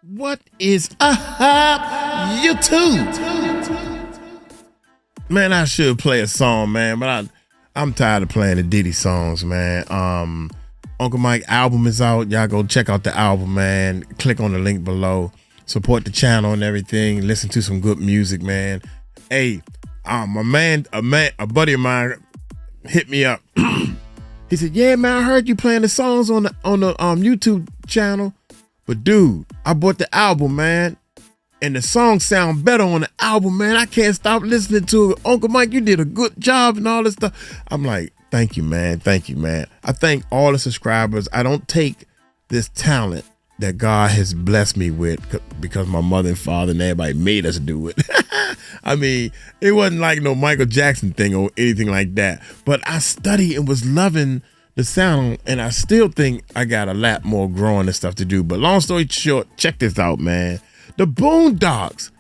What is up, YouTube? Man, I should play a song, man, but I'm tired of playing the Diddy songs, man. Uncle Mike album is out. Y'all go check out the album, man. Click on the link below. Support the channel and everything. Listen to some good music, man. Hey, a buddy of mine hit me up. He said, "Yeah, man, I heard you playing the songs on the YouTube channel, but dude, I bought the album, man, and the songs sound better on the album, man. I can't stop listening to it. Uncle Mike, you did a good job and all this stuff." I'm like, "Thank you, man. Thank you, man. I thank all the subscribers. I don't take this talent that God has blessed me with because my mother and father and everybody made us do it." I mean, it wasn't like no Michael Jackson thing or anything like that. But I studied and was loving the sound, and I still think I got a lot more growing and stuff to do. But long story short, check this out, man. The Boondocks.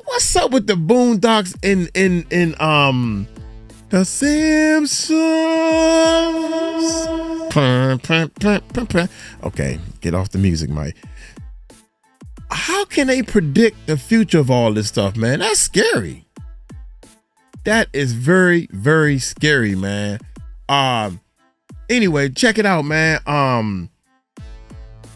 What's up with the Boondocks in The Simpsons? Okay, get off the music, Mike. How can they predict the future of all this stuff, man? That's scary. That is very, very scary, man. Anyway, check it out, man.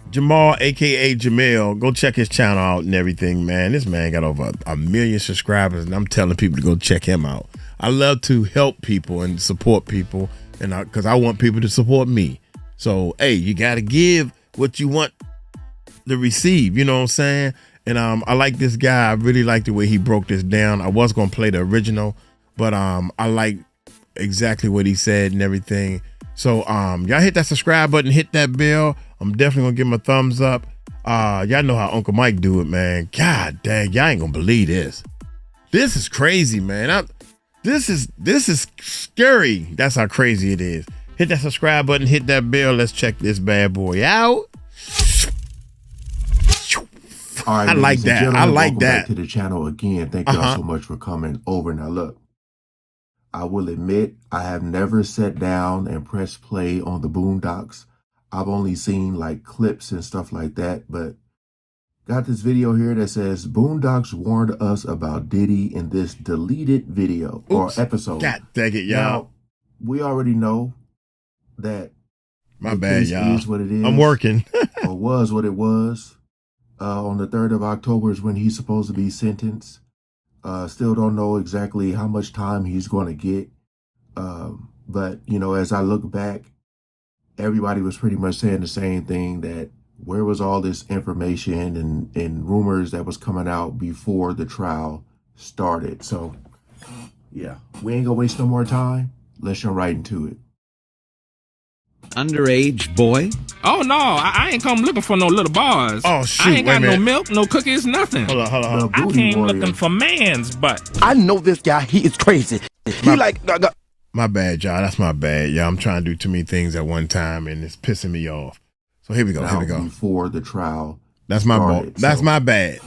Jamal, aka Jamel, go check his channel out and everything, man. This man got over a million subscribers, and I'm telling people to go check him out. I love to help people and support people, and because I want people to support me. So, hey, you got to give what you want to receive, you know what I'm saying? And I like this guy. I really like the way he broke this down. I was gonna play the original, but I like exactly what he said and everything. So y'all hit that subscribe button, hit that bell. I'm definitely gonna give him a thumbs up. Y'all know how Uncle Mike do it, man. God dang, y'all ain't gonna believe this. This is crazy, man. This is scary. That's how crazy it is. Hit that subscribe button, hit that bell. Let's check this bad boy out. All right, I like that. I like welcome that. back to the channel again. Thank y'all so much for coming over. Now look, I will admit I have never sat down and pressed play on the Boondocks. I've only seen like clips and stuff like that, but got this video here that says Boondocks warned us about Diddy in this deleted video or episode. God dang it, y'all. Now, we already know that my bad, y'all. Is what it is. I'm working. Or was what it was. On the 3rd of October is when he's supposed to be sentenced. Still don't know exactly how much time he's going to get. But, you know, as I look back, everybody was pretty much saying the same thing, that where was all this information and rumors that was coming out before the trial started. So, yeah, we ain't gonna waste no more time. Let's jump right into it. Underage boy? Oh no, I ain't come looking for no little bars. Oh shoot, I ain't got no milk, no cookies, nothing. Hold on. I came looking for man's butt. I know this guy, he is crazy. My bad, y'all. That's my bad. Yeah, I'm trying to do too many things at one time, and it's pissing me off. So here we go. Here we go. Before the trial. That's my fault. That's my bad.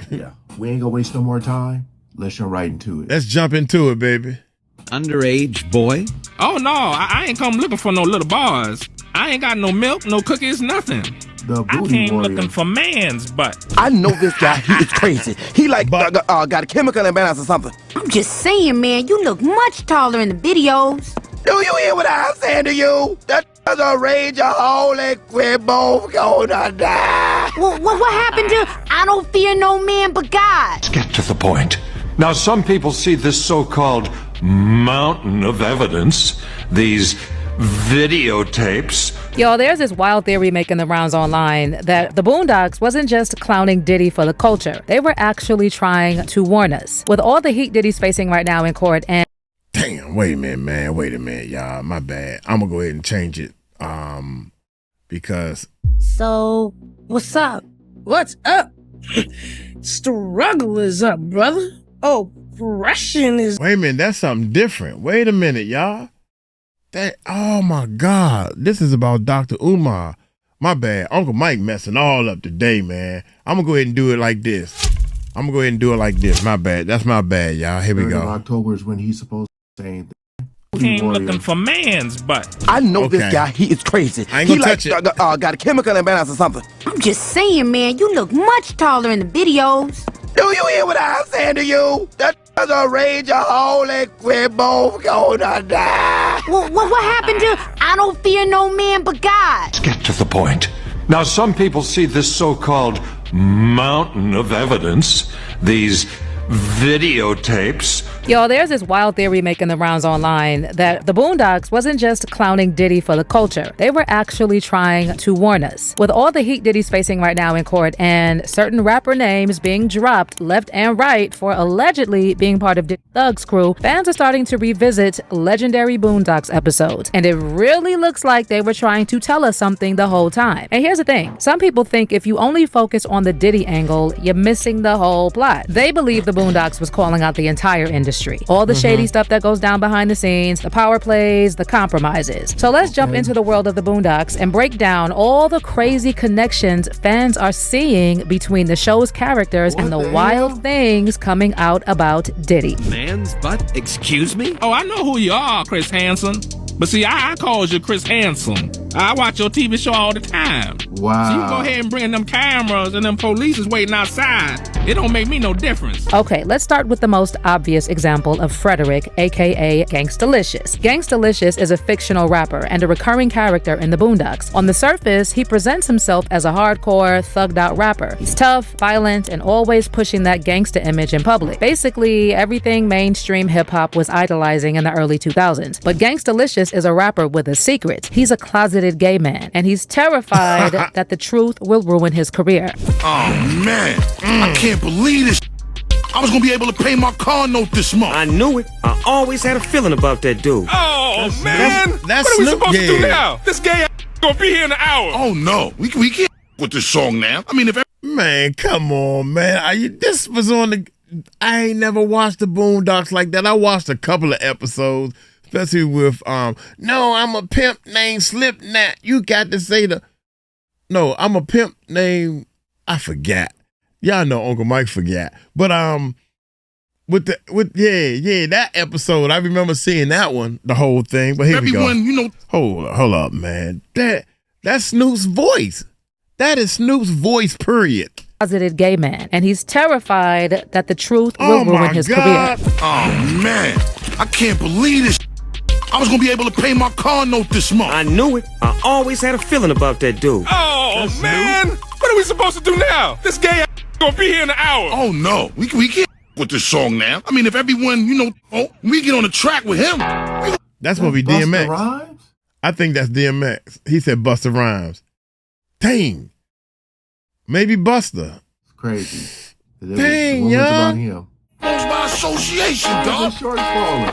Yeah, we ain't gonna waste no more time. Let's jump right into it. Let's jump into it, baby. Underage boy? Oh no, I ain't come looking for no little bars. I ain't got no milk, no cookies, nothing. I came looking for man's butt. I know this guy, he is crazy. He like got a chemical imbalance or something. I'm just saying, man, you look much taller in the videos. Do you hear what I'm saying to you? That does a rage a hole and we're both gonna die. What happened to I don't fear no man but God? Let's get to the point. Now, some people see this so-called mountain of evidence, these videotapes. Yo, there's this wild theory making the rounds online that the Boondocks wasn't just clowning Diddy for the culture. They were actually trying to warn us. With all the heat Diddy's facing right now in court and... Damn, wait a minute, man. Wait a minute, y'all. My bad. I'm gonna go ahead and change it. Because... So, what's up? What's up? Struggle is up, brother. Oppression is... Wait a minute, that's something different. Wait a minute, y'all. Oh my God, this is about Dr. Umar. My bad. Uncle Mike messing all up today, man. I'm gonna go ahead and do it like this. My bad. That's my bad, y'all. Here we go. October is when he's supposed to say anything. Came looking for man's butt. I know Okay. this guy. He is crazy. I ain't gonna He touch it. got a chemical imbalance or something. I'm just saying, man, you look much taller in the videos. Do you hear what I'm saying to you? That a rage a hole and we're both gonna die. What happened to I don't fear no man but God? Let's get to the point. Now, some people see this so-called mountain of evidence, these videotapes. Yo, there's this wild theory making the rounds online that the Boondocks wasn't just clowning Diddy for the culture. They were actually trying to warn us. With all the heat Diddy's facing right now in court and certain rapper names being dropped left and right for allegedly being part of Diddy Thug's crew, fans are starting to revisit legendary Boondocks episodes. And it really looks like they were trying to tell us something the whole time. And here's the thing. Some people think if you only focus on the Diddy angle, you're missing the whole plot. They believe the Boondocks was calling out the entire industry. All the shady stuff that goes down behind the scenes, the power plays, the compromises. So let's jump into the world of the Boondocks and break down all the crazy connections fans are seeing between the show's characters and the wild things coming out about Diddy. Man's butt? Excuse me? Oh, I know who you are, Chris Hansen. But see, I calls you Chris Hansen. I watch your TV show all the time. Wow. So you go ahead and bring them cameras and them police is waiting outside. It don't make me no difference. Okay, let's start with the most obvious example of Frederick, aka Gangstalicious. Gangstalicious is a fictional rapper and a recurring character in the Boondocks. On the surface, he presents himself as a hardcore, thugged out rapper. He's tough, violent, and always pushing that gangster image in public. Basically, everything mainstream hip-hop was idolizing in the early 2000s. But Gangstalicious is a rapper with a secret. He's a closeted gay man, and he's terrified that the truth will ruin his career. Oh, man. I can't believe this. I was gonna be able to pay my car note this month. I knew it. I always had a feeling about that dude. Oh, man. That's what are we Snoop, supposed to do yeah. now? This gay ass gonna be here in an hour. Oh, no. We can't with this song now. I mean, if Man, come on, man. This was on the... I ain't never watched the Boondocks like that. I watched a couple of episodes, especially with, no, I'm a pimp named Slipknot. You got to say no, I'm a pimp named... I forgot. Y'all know Uncle Mike forgot. But, that episode, I remember seeing that one, the whole thing. But here we go. everyone, you know... Hold up, man. That's Snoop's voice. That is Snoop's voice, period. Closeted gay man, and he's terrified that the truth will ruin his career. Oh, man. I can't believe this. I was gonna be able to pay my car note this month. I knew it. I always had a feeling about that dude. Oh, man. What are we supposed to do now? This gay ass gonna be here in an hour. Oh, no. We can't with this song now. I mean, if everyone, we get on the track with him. That's what we Busta DMX. Rhymes? I think that's DMX. He said Busta Rhymes. Dang. Maybe Busta. It's crazy. Dang, Rumors yo. about him. By association, dog. Short falling.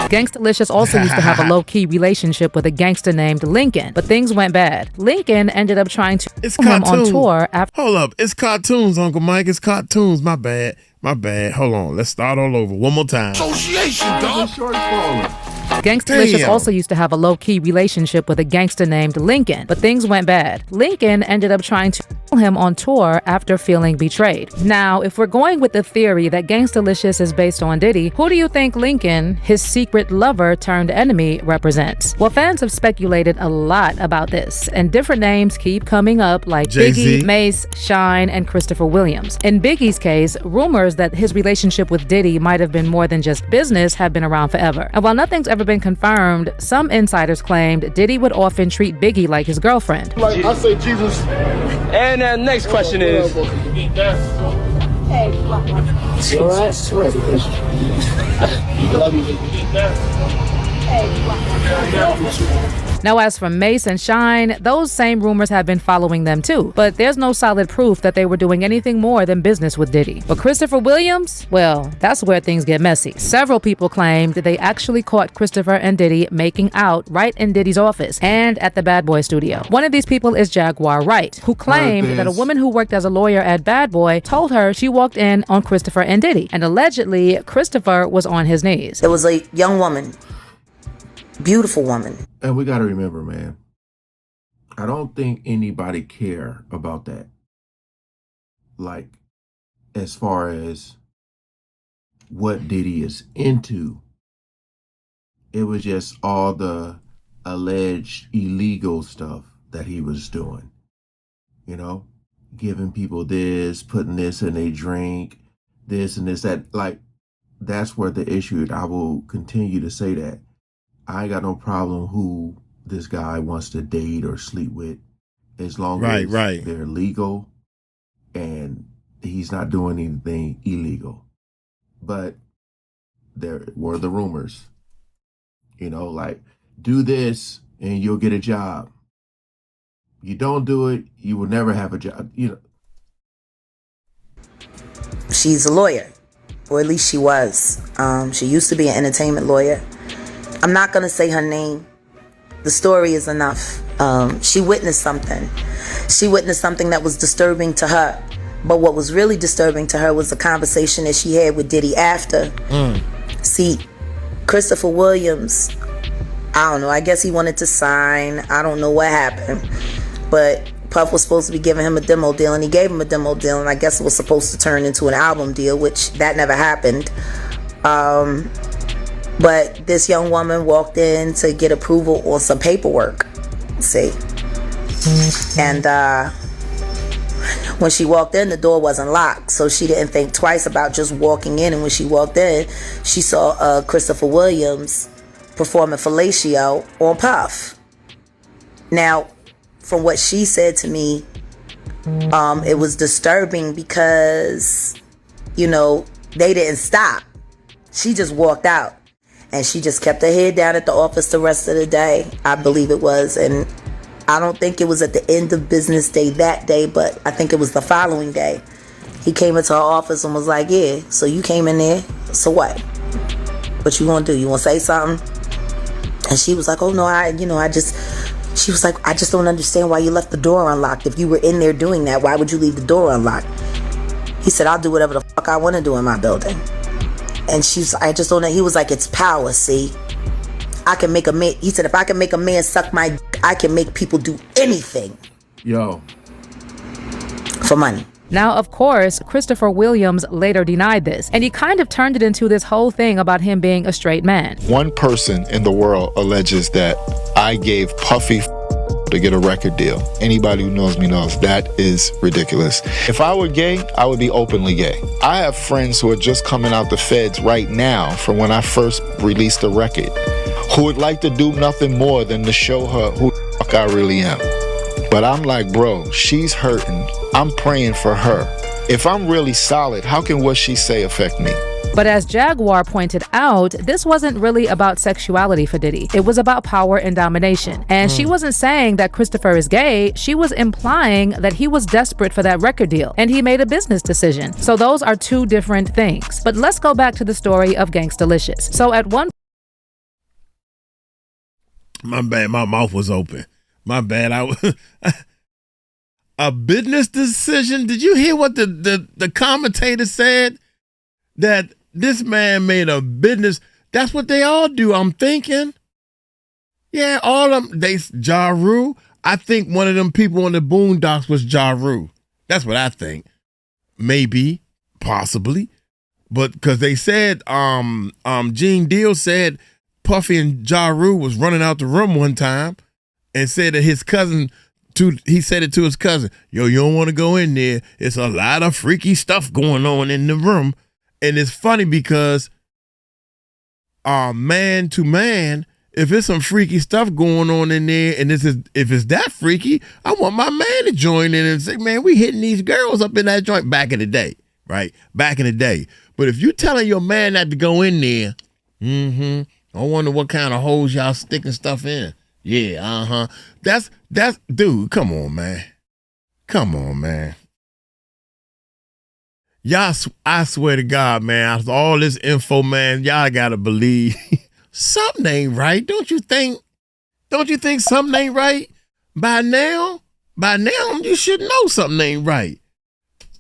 Gangstalicious also used to have a low-key relationship with a gangster named Lincoln, but things went bad. Lincoln ended up trying to It's him on cartoons. tour after... Hold up. It's cartoons, Uncle Mike. It's cartoons. My bad. Hold on. Let's start all over. One more time. Association, dog. Short falling. Gangstalicious Damn. also used to have a low-key relationship with a gangster named Lincoln, but things went bad. Lincoln ended up trying to him on tour after feeling betrayed. Now, if we're going with the theory that Gangstalicious is based on Diddy, who do you think Lincoln, his secret lover turned enemy, represents? Well, fans have speculated a lot about this, and different names keep coming up like Jay-Z. Biggie, Mase, Shine, and Christopher Williams. In Biggie's case, rumors that his relationship with Diddy might have been more than just business have been around forever. And while nothing's ever been confirmed, some insiders claimed Diddy would often treat Biggie like his girlfriend. Like I say, Jesus. And next question is... Now, as for Mase and Shine, those same rumors have been following them too, but there's no solid proof that they were doing anything more than business with Diddy. But Christopher Williams, well, that's where things get messy. Several people claimed that they actually caught Christopher and Diddy making out right in Diddy's office and at the Bad Boy studio. One of these people is Jaguar Wright, who claimed that a woman who worked as a lawyer at Bad Boy told her she walked in on Christopher and Diddy, and allegedly Christopher was on his knees. There was a young woman, beautiful woman. And we got to remember, man, I don't think anybody care about that. Like, as far as what Diddy is into, It was just all the alleged illegal stuff that he was doing. You know, giving people this, putting this in a drink, this and this, that. Like, that's where the issue is. I will continue to say that. I ain't got no problem who this guy wants to date or sleep with, as long as they're legal and he's not doing anything illegal. But there were the rumors, you know, like, do this and you'll get a job. You don't do it, you will never have a job. You know. She's a lawyer, or at least she was. She used to be an entertainment lawyer. I'm not going to say her name. The story is enough. She witnessed something. She witnessed something that was disturbing to her. But what was really disturbing to her was the conversation that she had with Diddy after. See, Christopher Williams, I don't know, I guess he wanted to sign. I don't know what happened. But Puff was supposed to be giving him a demo deal, and he gave him a demo deal, and I guess it was supposed to turn into an album deal, which that never happened. But this young woman walked in to get approval on some paperwork, see. And when she walked in, the door wasn't locked, so she didn't think twice about just walking in. And when she walked in, she saw Christopher Williams performing fellatio on Puff. Now, from what she said to me, it was disturbing because, you know, they didn't stop. She just walked out. And she just kept her head down at the office the rest of the day, I believe it was. And I don't think it was at the end of business day that day, but I think it was the following day. He came into her office and was like, yeah, so you came in there, so what? What you gonna do? You wanna say something? And she was like, oh no, she was like, I just don't understand why you left the door unlocked. If you were in there doing that, why would you leave the door unlocked? He said, I'll do whatever the fuck I want to do in my building. And I just don't know. He was like, it's power, see? I can make a man, he said, if I can make a man suck my dick, I can make people do anything. Yo. For money. Now, of course, Christopher Williams later denied this, and he kind of turned it into this whole thing about him being a straight man. One person in the world alleges that I gave Puffy to get a record deal. Anybody who knows me knows that is ridiculous. If I were gay, I would be openly gay. I have friends who are just coming out the feds right now from when I first released the record, who would like to do nothing more than to show her who the fuck I really am. But I'm like, bro, she's hurting. I'm praying for her. If I'm really solid, how can what she say affect me? But as Jaguar pointed out, this wasn't really about sexuality for Diddy. It was about power and domination. And she wasn't saying that Christopher is gay. She was implying that he was desperate for that record deal, and he made a business decision. So those are two different things. But let's go back to the story of Gangstalicious. So at one... My bad, my mouth was open. My bad. A business decision? Did you hear what the commentator said? That this man made a business. That's what they all do, I'm thinking. Yeah, all of them. Ja Rule. I think one of them people on the Boondocks was Ja Rule. That's what I think. Maybe, possibly. But because they said, Gene Deal said Puffy and Ja Rule was running out the room one time and said that his cousin, he said it to his cousin, yo, you don't want to go in there. It's a lot of freaky stuff going on in the room. And it's funny because man to man, if it's some freaky stuff going on in there, and if it's that freaky, I want my man to join in and say, man, we hitting these girls up in that joint back in the day, right? Back in the day. But if you telling your man not to go in there, I wonder what kind of holes y'all sticking stuff in. Yeah, That's dude, come on, man. Come on, man. Y'all, I swear to God, man, after all this info, man, y'all gotta believe something ain't right. Don't you think something ain't right? By now, you should know something ain't right.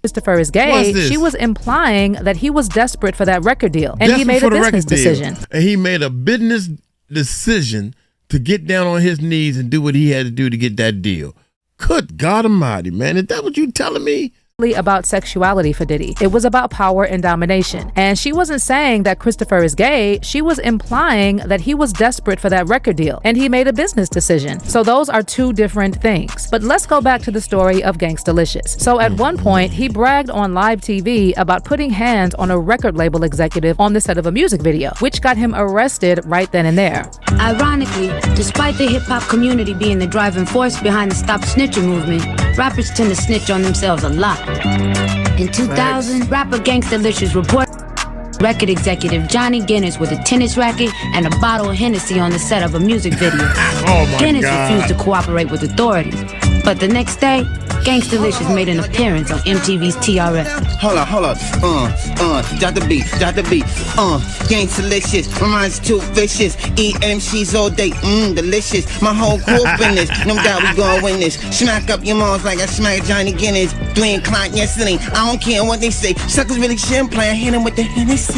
Christopher is gay. She was implying that he was desperate for that record deal, and he made a business decision. And he made a business decision to get down on his knees and do what he had to do to get that deal. Good God Almighty, man. Is that what you telling me? about sexuality for Diddy. It was about power and domination. And she wasn't saying that Christopher is gay. She was implying that he was desperate for that record deal and he made a business decision. So those are two different things. But let's go back to the story of Gangstalicious. So at one point, he bragged on live TV about putting hands on a record label executive on the set of a music video, which got him arrested right then and there. Ironically, despite the hip-hop community being the driving force behind the Stop Snitching movement, rappers tend to snitch on themselves a lot. In 2000, rapper Gangstalicious reported record executive Johnny Guinness with a tennis racket and a bottle of Hennessy on the set of a music video. Guinness refused to cooperate with authorities. But the next day, Gangstalicious made an appearance on MTV's TRF. Hold up. Drop the beat. Gangstalicious, my mind's too vicious. Eat MCs all day, delicious. My whole crew business, no doubt we gon' win this. Smack up your moms like I smacked Johnny Guinness. 3 o'clock yesterday, I don't care what they say. Suckers really shouldn't play, I hit him with the Hennessy.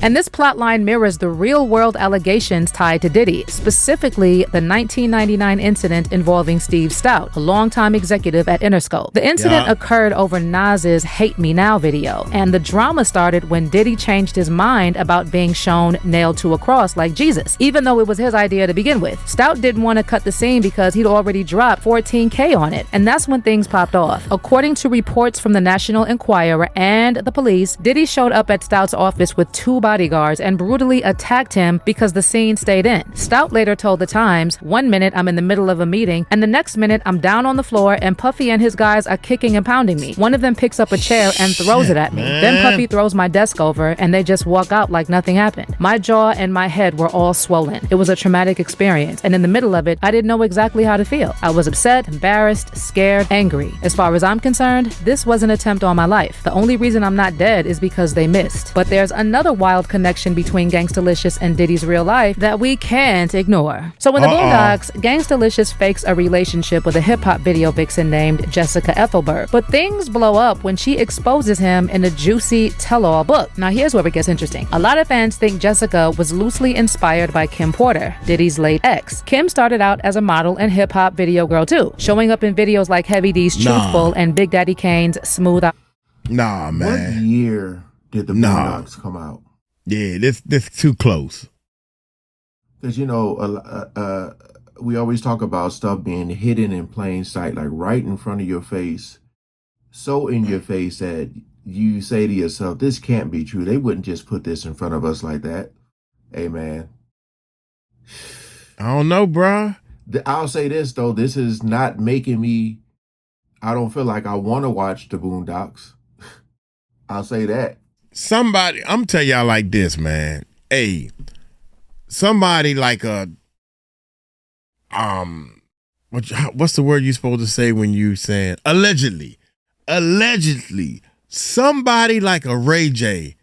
And this plotline mirrors the real-world allegations tied to Diddy, specifically the 1999 incident involving Steve Stout, a longtime executive at Interscope. The incident occurred over Nas's Hate Me Now video, and the drama started when Diddy changed his mind about being shown nailed to a cross like Jesus, even though it was his idea to begin with. Stout didn't want to cut the scene because he'd already dropped $14K on it, and that's when things popped off. According to reports from the National Enquirer and the police, Diddy showed up at Stout's office with 2 bodyguards and brutally attacked him because the scene stayed in. Stout later told The Times, "One minute I'm in the middle of a meeting, and the next minute I'm down on the floor and Puffy and his guys are kicking and pounding me. One of them picks up a chair and throws it at me. Then Puffy throws my desk over and they just walk out like nothing happened. My jaw and my head were all swollen. It was a traumatic experience, and in the middle of it, I didn't know exactly how to feel. I was upset, embarrassed, scared, angry. As far as I'm concerned, this was an attempt on my life. The only reason I'm not dead is because they missed." But there's another wild connection between Gangstalicious and Diddy's real life that we can't ignore. So in the Boondocks, Gangstalicious fakes a relationship with a hip-hop video vixen named Jessica Ethelberg. But things blow up when she exposes him in a juicy tell-all book. Now here's where it gets interesting. A lot of fans think Jessica was loosely inspired by Kim Porter, Diddy's late ex. Kim started out as a model and hip-hop video girl too, showing up in videos like Heavy D's Truthful and Big Daddy Kane's Smooth Out. Nah, man. What year did the Boondocks come out? Yeah, this too close. Because, you know, we always talk about stuff being hidden in plain sight, like right in front of your face, so in your face that you say to yourself, this can't be true. They wouldn't just put this in front of us like that. Hey, man. I don't know, bruh. I'll say this, though. This is not making me, I don't feel like I want to watch the Boondocks. I'll say that. Somebody, I'm telling y'all like this, man. Hey, somebody like a, what's the word you supposed to say when you saying allegedly, somebody like a Ray J.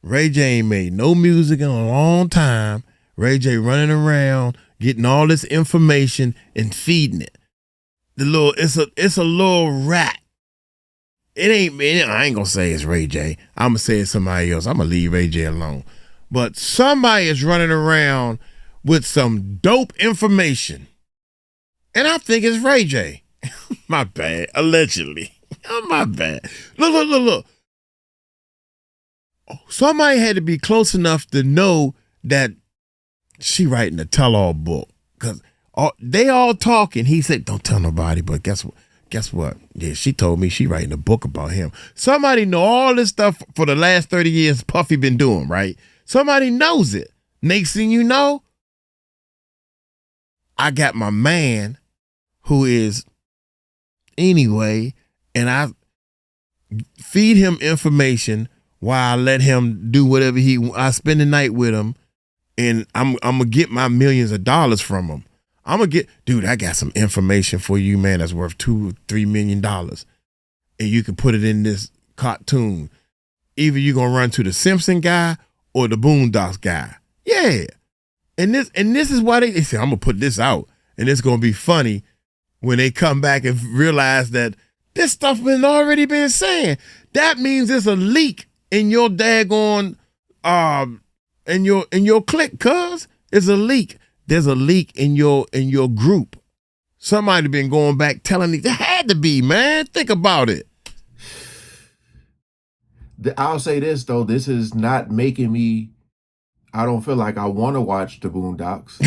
Ray J ain't made no music in a long time. Ray J running around, getting all this information and feeding it. It's a little rat. It ain't, I ain't gonna say it's Ray J. I'm gonna say it's somebody else. I'm gonna leave Ray J alone. But somebody is running around with some dope information. And I think it's Ray J. My bad. Allegedly. Oh, my bad. Look. Somebody had to be close enough to know that she writing a tell-all book. Because they all talking. He said, don't tell nobody, but guess what? Yeah, she told me she writing a book about him. Somebody know all this stuff for the last 30 years Puffy been doing, right? Somebody knows it. Next thing you know, I got my man who is anyway, and I feed him information while I let him do whatever I spend the night with him, and I'm gonna get my millions of dollars from him. I'm gonna get, dude, I got some information for you, man, that's worth $2-3 million. And you can put it in this cartoon. Either you're gonna run to the Simpson guy or the Boondocks guy. Yeah. And this is why they say, I'm gonna put this out. And it's gonna be funny when they come back and realize that this stuff been already been saying. That means it's a leak in your daggone in your clique, cuz. It's a leak. There's a leak in your group Somebody been going back telling it had to be, man. Think about it. I'll say this though, this is not making me. I don't feel like I want to watch the Boondocks.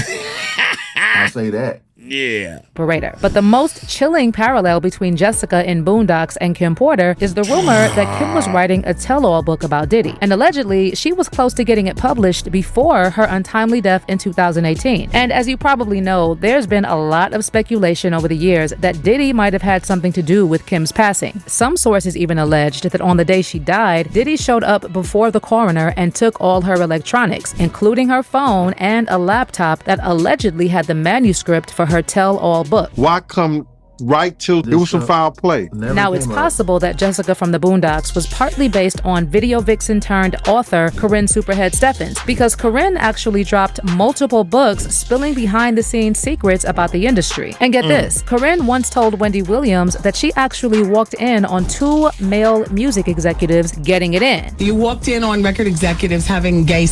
I'll say that. Yeah. Operator. But the most chilling parallel between Jessica in Boondocks and Kim Porter is the rumor that Kim was writing a tell-all book about Diddy. And allegedly, she was close to getting it published before her untimely death in 2018. And as you probably know, there's been a lot of speculation over the years that Diddy might have had something to do with Kim's passing. Some sources even alleged that on the day she died, Diddy showed up before the coroner and took all her electronics, including her phone and a laptop that allegedly had the manuscript for her tell-all book. Why come right to it was some foul play? Now it's possible that Jessica from the Boondocks was partly based on video vixen turned author Corinne Superhead Steffens, because Corinne actually dropped multiple books spilling behind the scenes secrets about the industry. And get this, Corinne once told Wendy Williams that she actually walked in on 2 male music executives getting it in. You walked in on record executives having gay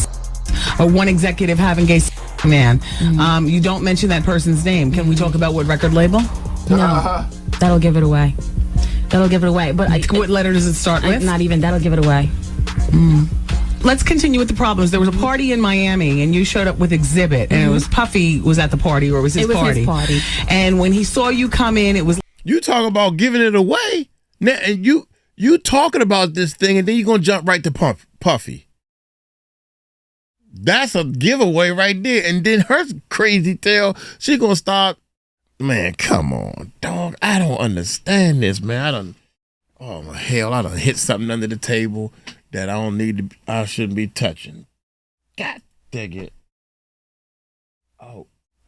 or one executive having gay man. You don't mention that person's name. Can we talk about what record label? No, that'll give it away. That'll give it away. But what letter does it start with? Not even. That'll give it away. Let's continue with the problems. There was a party in Miami, and you showed up with Exhibit, and it was Puffy was at the party, or it was his party. His party. And when he saw you come in, it was. You talk about giving it away. Now, and you talking about this thing, and then you're gonna jump right to Puffy. That's a giveaway right there. And then her crazy tail, she gonna start. Man, come on, dog. I don't understand this, man. Oh my hell, I done hit something under the table that I shouldn't be touching. God dang it.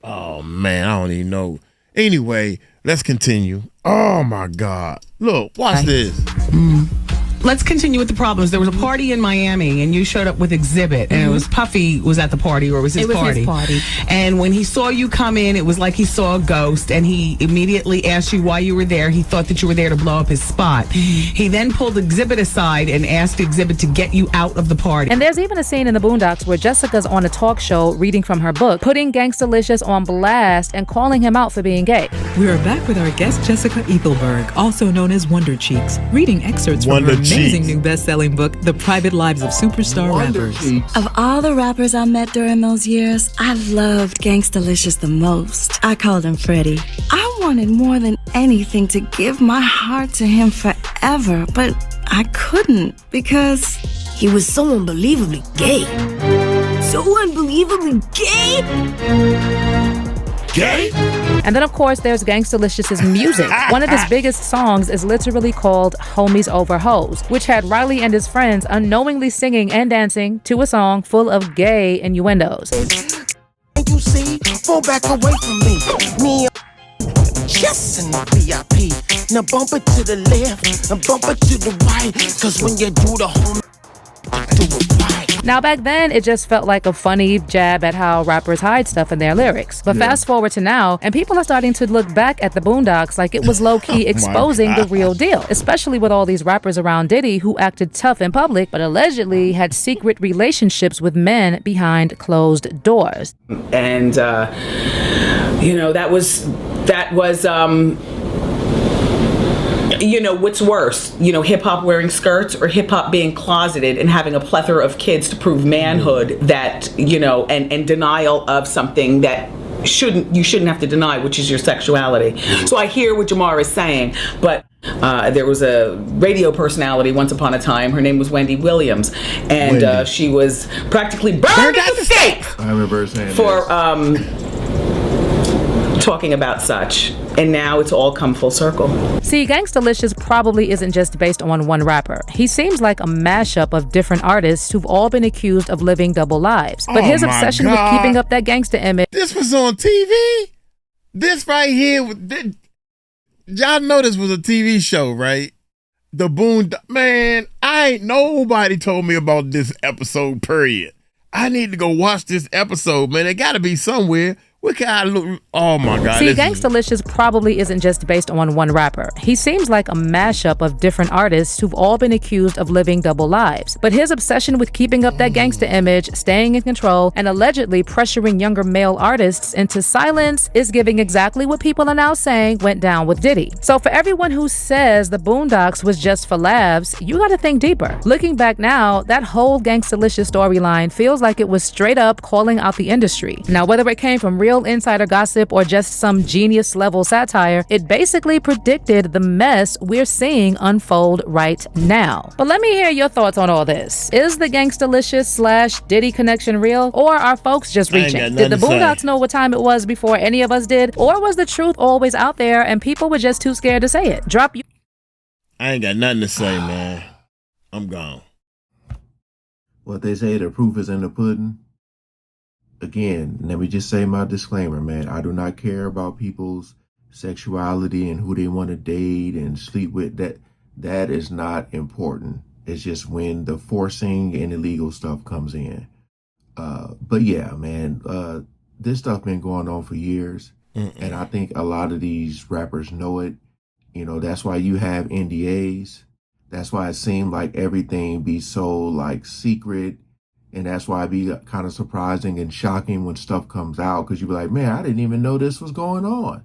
Oh man, I don't even know. Anyway, let's continue. Oh my God. Look, watch this. Let's continue with the problems. There was a party in Miami, and you showed up with Exhibit, and it was Puffy was at the party, or it was his party. His party. And when he saw you come in, it was like he saw a ghost, and he immediately asked you why you were there. He thought that you were there to blow up his spot. He then pulled Exhibit aside and asked Exhibit to get you out of the party. And there's even a scene in the Boondocks where Jessica's on a talk show reading from her book, putting Gangstalicious on blast and calling him out for being gay. We are back with our guest Jessica Ethelberg, also known as Wonder Cheeks, reading excerpts from her amazing new best-selling book, The Private Lives of Superstar Rappers. Of all the rappers I met during those years, I loved Gangstalicious the most. I called him Freddie. I wanted more than anything to give my heart to him forever, but I couldn't because he was so unbelievably gay. So unbelievably gay? And then, of course, there's Gangstalicious's music. One of his biggest songs is literally called Homies Over Hoes, which had Riley and his friends unknowingly singing and dancing to a song full of gay innuendos. You see, fall back away from me. Me just in the VIP. Now bump it to the left and bump it to the right. Cause when you do the homie, do it right. Now, back then, it just felt like a funny jab at how rappers hide stuff in their lyrics. But fast forward to now, and people are starting to look back at the Boondocks like it was low-key exposing the real deal, especially with all these rappers around Diddy who acted tough in public, but allegedly had secret relationships with men behind closed doors. And, that was what's worse, hip hop wearing skirts or hip hop being closeted and having a plethora of kids to prove manhood that, and denial of something that you shouldn't have to deny, which is your sexuality. So I hear what Jamar is saying, but there was a radio personality once upon a time. Her name was Wendy Williams, and she was practically burned at the stake. I remember saying for talking about such, and now it's all come full circle. See, Gangstalicious probably isn't just based on one rapper. He seems like a mashup of different artists who've all been accused of living double lives. But his obsession with keeping up that gangsta image. This was on TV? This right here, y'all know this was a TV show, right? The Boondocks. Man, nobody told me about this episode, period. I need to go watch this episode, man. It gotta be somewhere. Look how I look. Oh my God. See, Gangstalicious probably isn't just based on one rapper. He seems like a mashup of different artists who've all been accused of living double lives. But his obsession with keeping up that gangsta image, staying in control, and allegedly pressuring younger male artists into silence is giving exactly what people are now saying went down with Diddy. So for everyone who says the Boondocks was just for laughs, you gotta think deeper. Looking back now, that whole Gangstalicious storyline feels like it was straight up calling out the industry. Now, whether it came from real insider gossip or just some genius level satire, it basically predicted the mess we're seeing unfold right now. But let me hear your thoughts on all this. Is the Gangstalicious / Diddy connection real, or are folks just reaching? Did the Boondocks know what time it was before any of us did, or was the truth always out there and people were just too scared to say it? Drop you. I ain't got nothing to say, man. I'm gone. What they say, the proof is in the pudding. Again, let me just say my disclaimer, man. I do not care about people's sexuality and who they want to date and sleep with. That is not important. It's just when the forcing and illegal stuff comes in. But yeah, man, this stuff been going on for years. And I think a lot of these rappers know it. You know, that's why you have NDAs. That's why it seemed like everything be so like secret. And that's why it'd be kind of surprising and shocking when stuff comes out, because you'd be like, man, I didn't even know this was going on.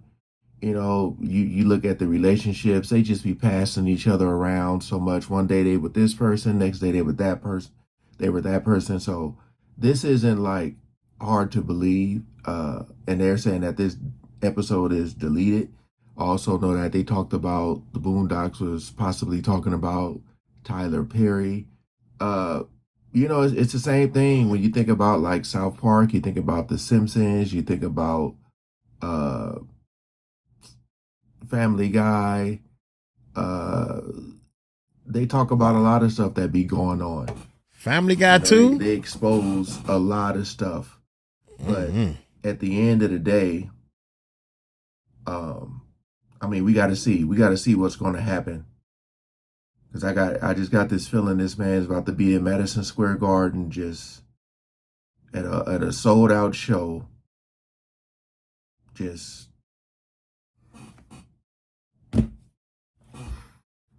You know, you look at the relationships, they just be passing each other around so much. One day they with this person, next day they with that person, they were that person. So this isn't like hard to believe. And they're saying that this episode is deleted. Also know that they talked about the Boondocks was possibly talking about Tyler Perry. You know, it's the same thing when you think about like South Park, you think about The Simpsons, you think about Family Guy. They talk about a lot of stuff that be going on. Family Guy too? They expose a lot of stuff. But at the end of the day, I mean, we got to see what's going to happen. Because I just got this feeling this man's about to be in Madison Square Garden just at a sold out show. Just,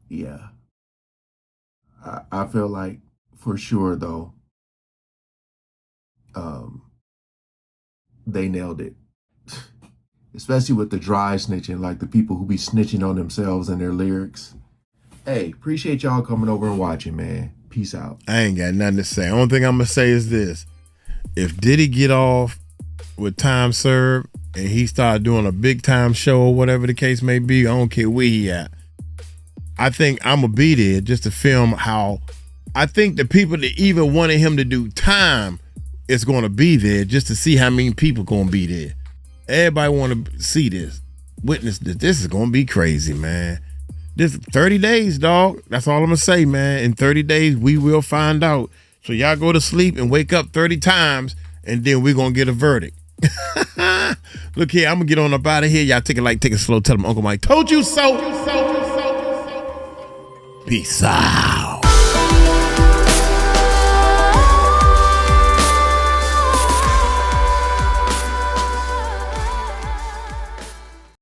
yeah. I feel like for sure though, they nailed it. Especially with the dry snitching, like the people who be snitching on themselves and their lyrics. Hey, appreciate y'all coming over and watching, man. Peace out. I ain't got nothing to say. Only thing I'm going to say is this. If Diddy get off with time served and he start doing a big time show or whatever the case may be, I don't care where he at, I think I'm going to be there just to film how I think the people that even wanted him to do time is going to be there just to see how many people going to be there. Everybody want to see this, witness this. This is going to be crazy, man. This 30 days, dog. That's all I'm going to say, man. In 30 days, we will find out. So y'all go to sleep and wake up 30 times, and then we're going to get a verdict. Look here, I'm going to get on up out of here. Y'all take it light, take it slow. Tell them Uncle Mike told you so. Peace out.